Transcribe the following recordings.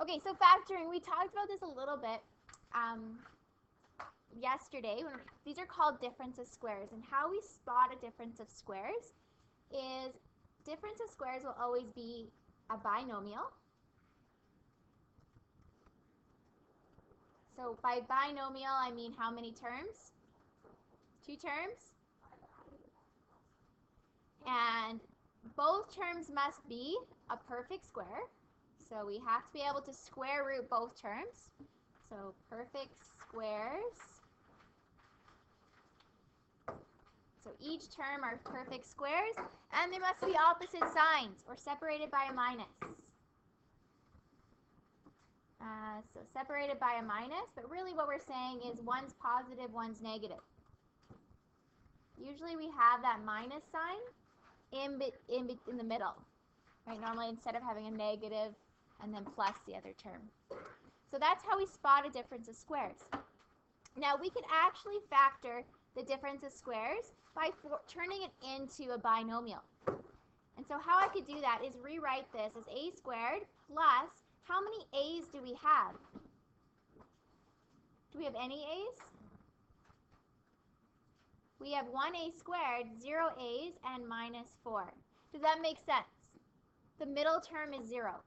Okay, so factoring, we talked about this a little bit yesterday. These are called difference of squares, and how we spot a difference of squares is difference of squares will always be a binomial. So by binomial, I mean how many terms? 2 terms. And both terms must be a perfect square. So we have to be able to square root both terms. So perfect squares. So each term are perfect squares, and they must be opposite signs or separated by a minus. So separated by a minus, but really what we're saying is one's positive, one's negative. Usually we have that minus sign in the middle, right? Normally instead of having a negative and then plus the other term. So that's how we spot a difference of squares. Now we can actually factor the difference of squares by turning it into a binomial. And so how I could do that is rewrite this as a squared plus, how many a's do we have? Do we have any a's? We have 1a squared, 0 a's, and minus 4. Does that make sense? The middle term is 0.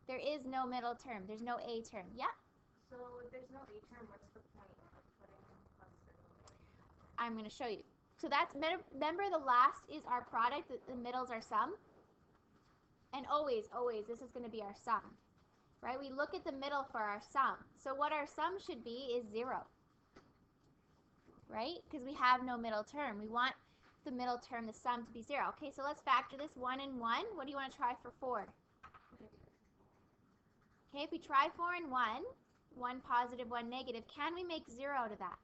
There is no middle term. There's no a term. Yeah? So if there's no a term, what's the point of putting plus or I'm going to show you. So that's, remember the last is our product, the middle's our sum. And always, this is going to be our sum. Right? We look at the middle for our sum. So what our sum should be is 0. Right? Because we have no middle term. We want the middle term, the sum, to be 0. Okay, so let's factor this 1 and 1. What do you want to try for 4? Okay, if we try 4 and 1, 1 positive, 1 negative, can we make 0 out of that?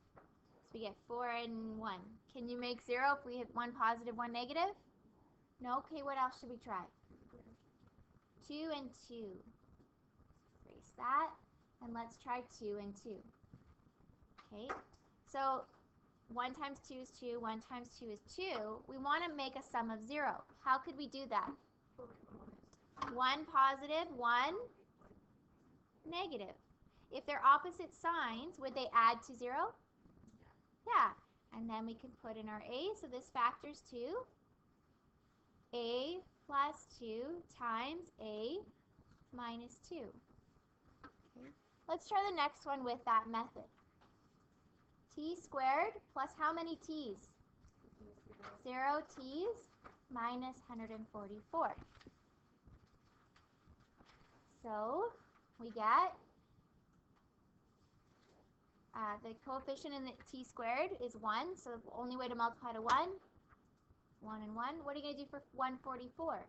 So we get 4 and 1. Can you make 0 if we hit 1 positive, 1 negative? No? Okay, what else should we try? 2 and 2. Erase that. And let's try 2 and 2. Okay, so 1 times 2 is 2, 1 times 2 is 2. We want to make a sum of 0. How could we do that? 1 positive, 1 negative. If they're opposite signs, would they add to 0? Yeah. And then we can put in our a. So this factors to a plus 2 times a minus 2. Okay. Let's try the next one with that method. T squared plus how many t's? 0 t's minus 144. So we get the coefficient in the t squared is 1, so the only way to multiply to 1 and 1. What are you going to do for 144?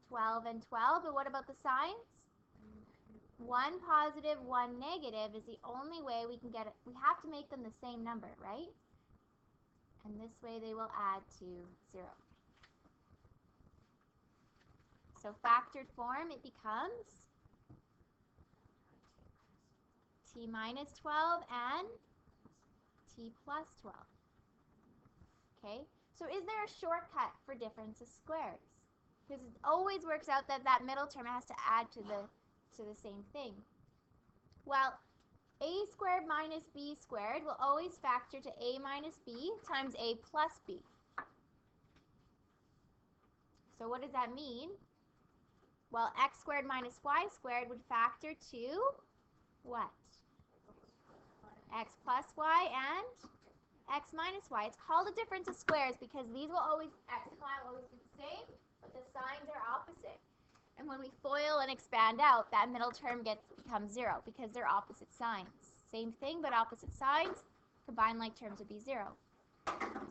12 and 12, but what about the signs? 1 positive, 1 negative is the only way we can get it. We have to make them the same number, right? And this way they will add to 0. So factored form, it becomes t minus 12 and t plus 12. Okay, so is there a shortcut for difference of squares? Because it always works out that that middle term has to add to the same thing. Well, a squared minus b squared will always factor to a minus b times a plus b. So what does that mean? Well, x squared minus y squared would factor to what? X plus y and x minus y. It's called a difference of squares because these will always, x and y will always be the same, but the signs are opposite. And when we FOIL and expand out, that middle term becomes 0 because they're opposite signs. Same thing, but opposite signs. Combined like terms would be 0.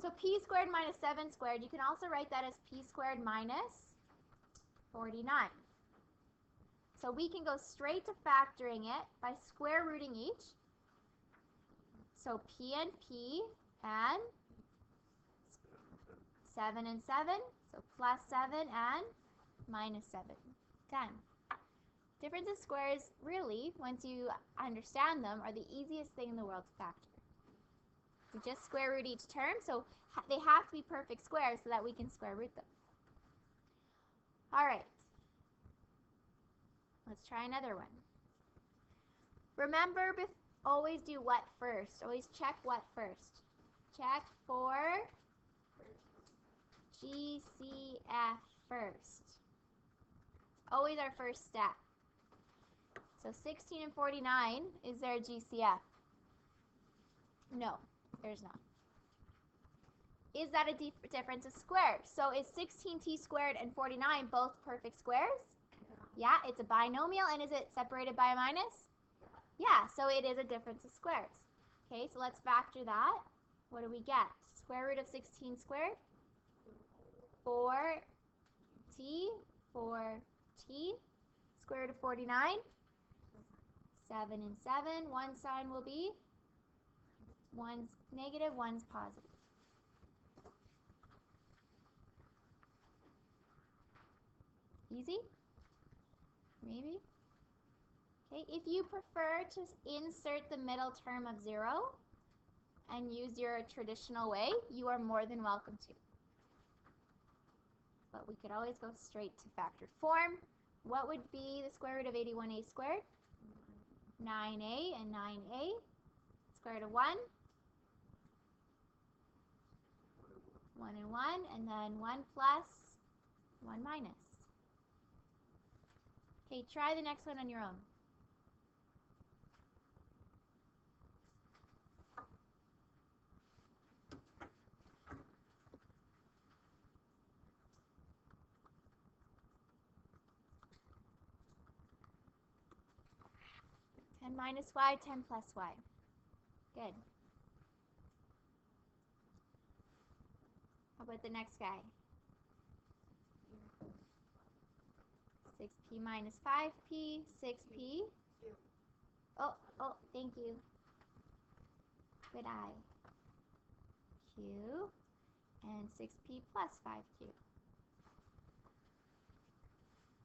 So p squared minus 7 squared, you can also write that as p squared minus 49. So we can go straight to factoring it by square rooting each. So p and p and 7 and 7, so plus 7 and minus 7. Done. Difference of squares, really, once you understand them, are the easiest thing in the world to factor. You just square root each term, so they have to be perfect squares so that we can square root them. All right. Let's try another one. Remember, always do what first. Always check what first. Check for GCF first. Always our first step. So 16 and 49, is there a GCF? No, there's not. Is that a difference of squares? So is 16t squared and 49 both perfect squares? Yeah, it's a binomial, and is it separated by a minus? Yeah, so it is a difference of squares. Okay, so let's factor that. What do we get? Square root of 16 squared? 4t, 4t. Square root of 49? 7 and 7. One sign will be, one's negative, one's positive. Easy? Maybe? Okay, if you prefer to insert the middle term of 0 and use your traditional way, you are more than welcome to. But we could always go straight to factored form. What would be the square root of 81a squared? 9a and 9a. Square root of 1? 1 and 1, and then 1 plus, 1 minus. Okay, try the next one on your own. Minus y, 10 plus y. Good. How about the next guy? 6p minus 5p, 6p. Oh, thank you. Good eye. Q, and 6p plus 5q.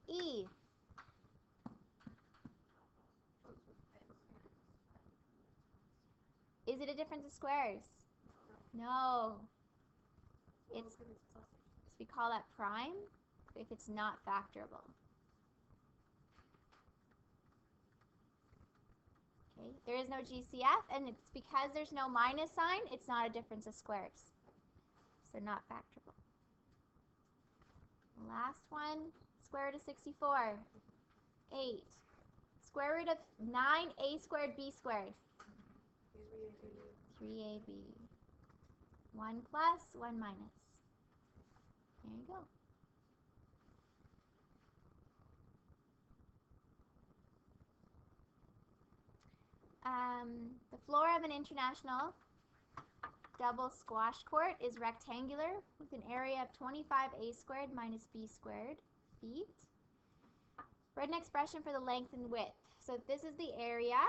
E. Is it a difference of squares? No. We call that prime if it's not factorable. Okay, there is no GCF, and it's because there's no minus sign, it's not a difference of squares. So not factorable. Last one, square root of 64. 8. Square root of 9a squared b squared. 3ab. 1 plus, 1 minus. There you go. The floor of an international double squash court is rectangular with an area of 25a squared minus b squared feet. Write an expression for the length and width. So if this is the area,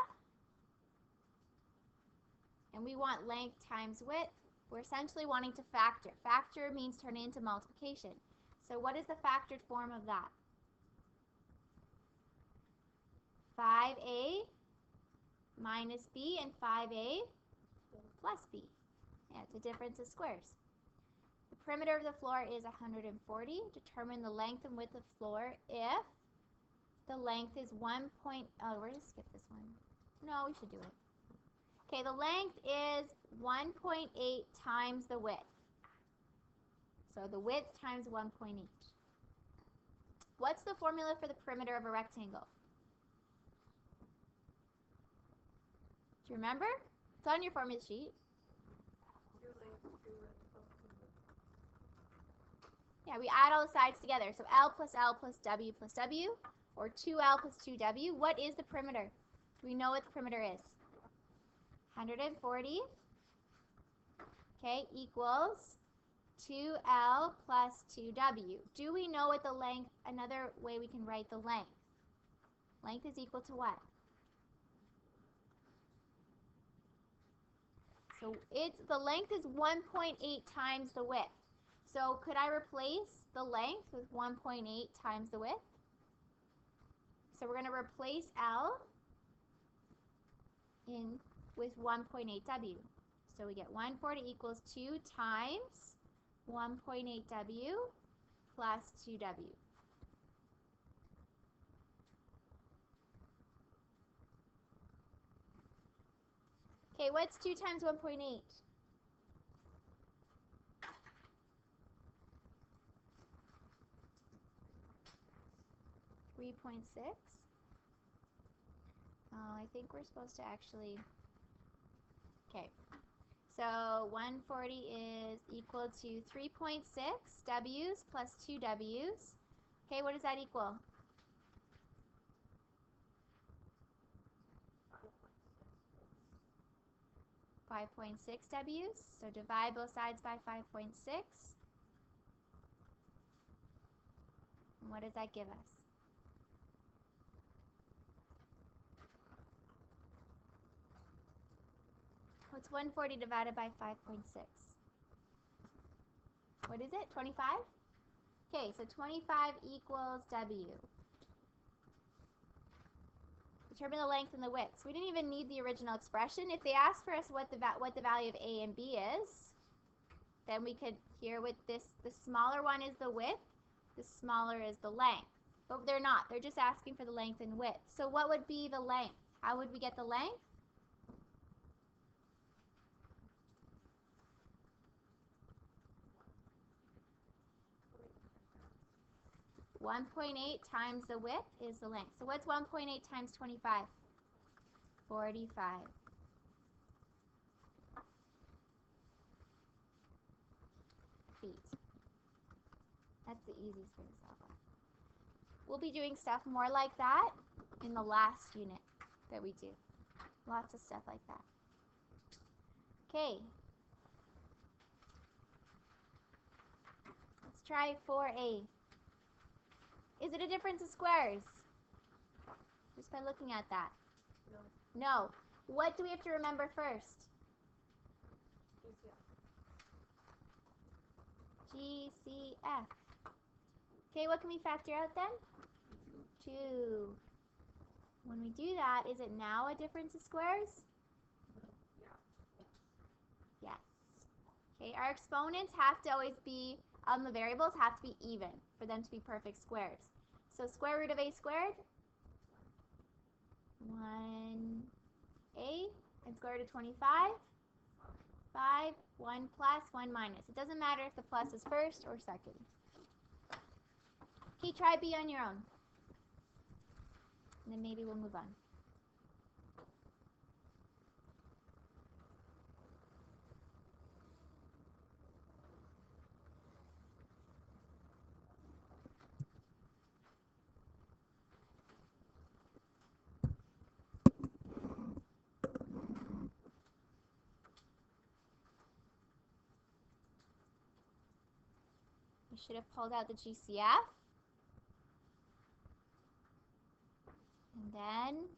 and we want length times width, we're essentially wanting to factor. Factor means turn it into multiplication. So what is the factored form of that? 5a minus b and 5a plus b. Yeah, it's a difference of squares. The perimeter of the floor is 140. Determine the length and width of floor if the length is 1 point, oh, we're going to skip this one. No, we should do it. Okay, the length is 1.8 times the width. So the width times 1.8. What's the formula for the perimeter of a rectangle? Do you remember? It's on your formula sheet. Yeah, we add all the sides together. So L plus W plus W, or 2L plus 2W. What is the perimeter? Do we know what the perimeter is? 140, okay, equals 2L plus 2W. Do we know what the length, another way we can write the length? Length is equal to what? So the length is 1.8 times the width. So could I replace the length with 1.8 times the width? So we're going to replace L with 1.8W. So we get 140 equals 2 times 1.8W plus 2W. Okay, what's 2 times 1.8? 3.6. I think we're supposed to actually, okay. So 140 is equal to 3.6 W's plus 2 W's. Okay, what does that equal? 5.6 W's. So divide both sides by 5.6. And what does that give us? What's 140 divided by 5.6? What is it? 25? Okay, so 25 equals W. Determine the length and the width. So we didn't even need the original expression. If they asked for us what the value of A and B is, then we could, here with this, the smaller one is the width, the smaller is the length. But they're not. They're just asking for the length and width. So what would be the length? How would we get the length? 1.8 times the width is the length. So what's 1.8 times 25? 45. Feet. That's the easiest way to solve that. We'll be doing stuff more like that in the last unit that we do. Lots of stuff like that. Okay. Let's try 4A. Is it a difference of squares? Just by looking at that. No. What do we have to remember first? GCF. Okay, what can we factor out then? 2. When we do that, is it now a difference of squares? Yes. Okay, our exponents have to always be, the variables have to be even for them to be perfect squares. So square root of A squared, 1A, and square root of 25, 5, 1 plus, 1 minus. It doesn't matter if the plus is first or second. Okay, try B on your own. And then maybe we'll move on. We should have pulled out the GCF. And then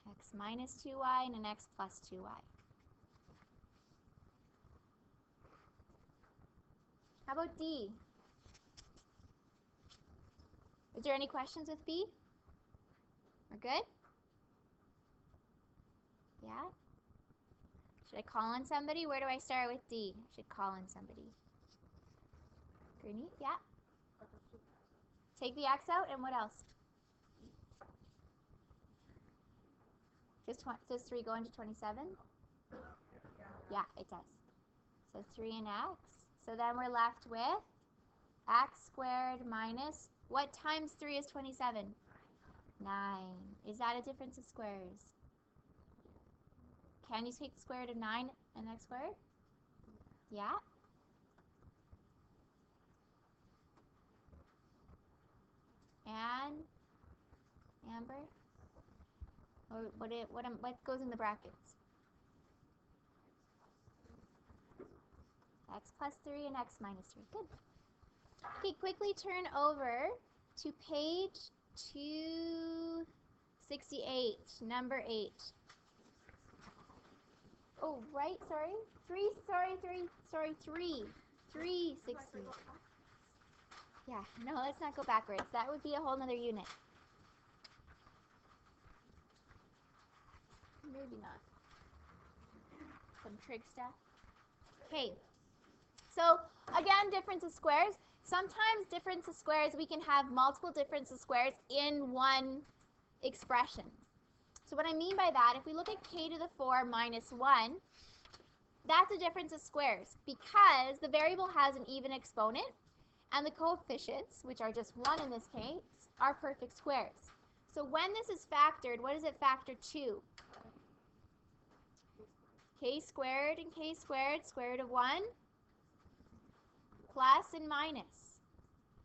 x minus 2y and an x plus 2y. How about D? Is there any questions with B? We're good? Yeah? Should I call on somebody? Where do I start with D? I should call on somebody. Greenie? Yeah? Take the x out, and what else? Does 3 go into 27? Yeah, it does. So 3 and x. So then we're left with x squared minus, what times 3 is 27? 9. Is that a difference of squares? Can you take the square root of 9 and x squared? Yeah. And Amber? Or what goes in the brackets? X plus 3 and x minus 3. Good. Okay, quickly turn over to page 268, number 8. Oh, right, sorry. 360. Yeah, no, let's not go backwards. That would be a whole nother unit. Maybe not. Some trig stuff. Okay. So, again, difference of squares. Sometimes difference of squares, we can have multiple difference of squares in one expression. So what I mean by that, if we look at k to the 4 minus 1, that's a difference of squares because the variable has an even exponent and the coefficients, which are just 1 in this case, are perfect squares. So when this is factored, what does it factor to? K squared and k squared, square root of 1, plus and minus.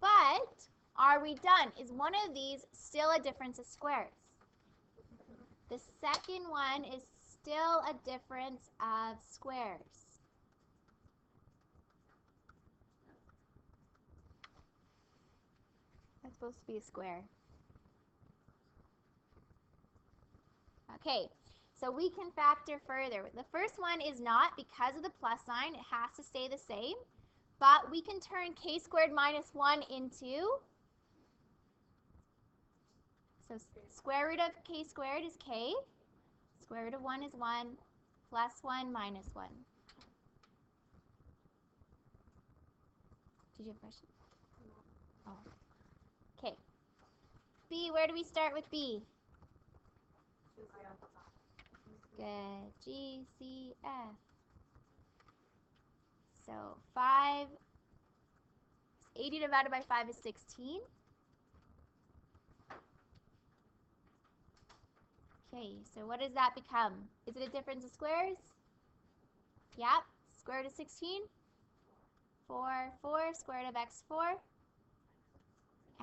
But are we done? Is one of these still a difference of squares? The second one is still a difference of squares. That's supposed to be a square. Okay, so we can factor further. The first one is not because of the plus sign. It has to stay the same. But we can turn k squared minus 1 into, so square root of k squared is k, square root of 1 is 1, plus 1 minus 1. Did you have a question? Oh. Okay. B, where do we start with B? Good. G, C, F. So 5, 80 divided by 5 is 16. Okay, so what does that become? Is it a difference of squares? Yep. Square root of 16. 4, 4, square root of x4,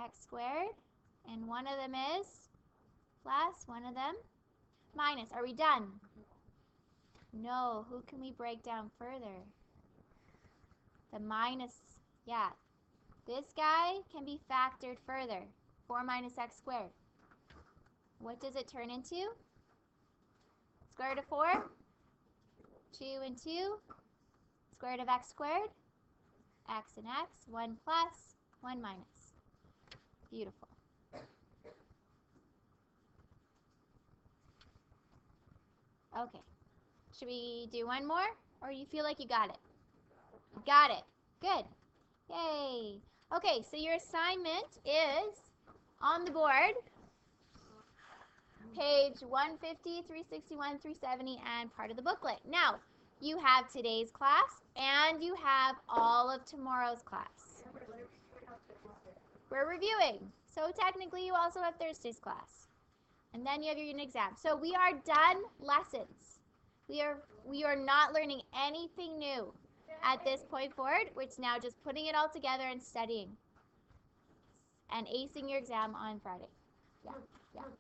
x squared, and one of them is plus, one of them minus. Are we done? No. Who can we break down further? The minus, yeah. This guy can be factored further. 4 minus x squared. What does it turn into? Square root of 4, 2 and 2, square root of x squared, x and x, 1 plus, 1 minus. Beautiful. Okay. Should we do one more? Or you feel like you got it? You got it. Good. Yay. Okay, so your assignment is on the board. Page 150, 361, 370, and part of the booklet. Now, you have today's class, and you have all of tomorrow's class. We're reviewing. So technically, you also have Thursday's class. And then you have your unit exam. So we are done lessons. We are not learning anything new at this point forward. It's now just putting it all together and studying. And acing your exam on Friday. Yeah.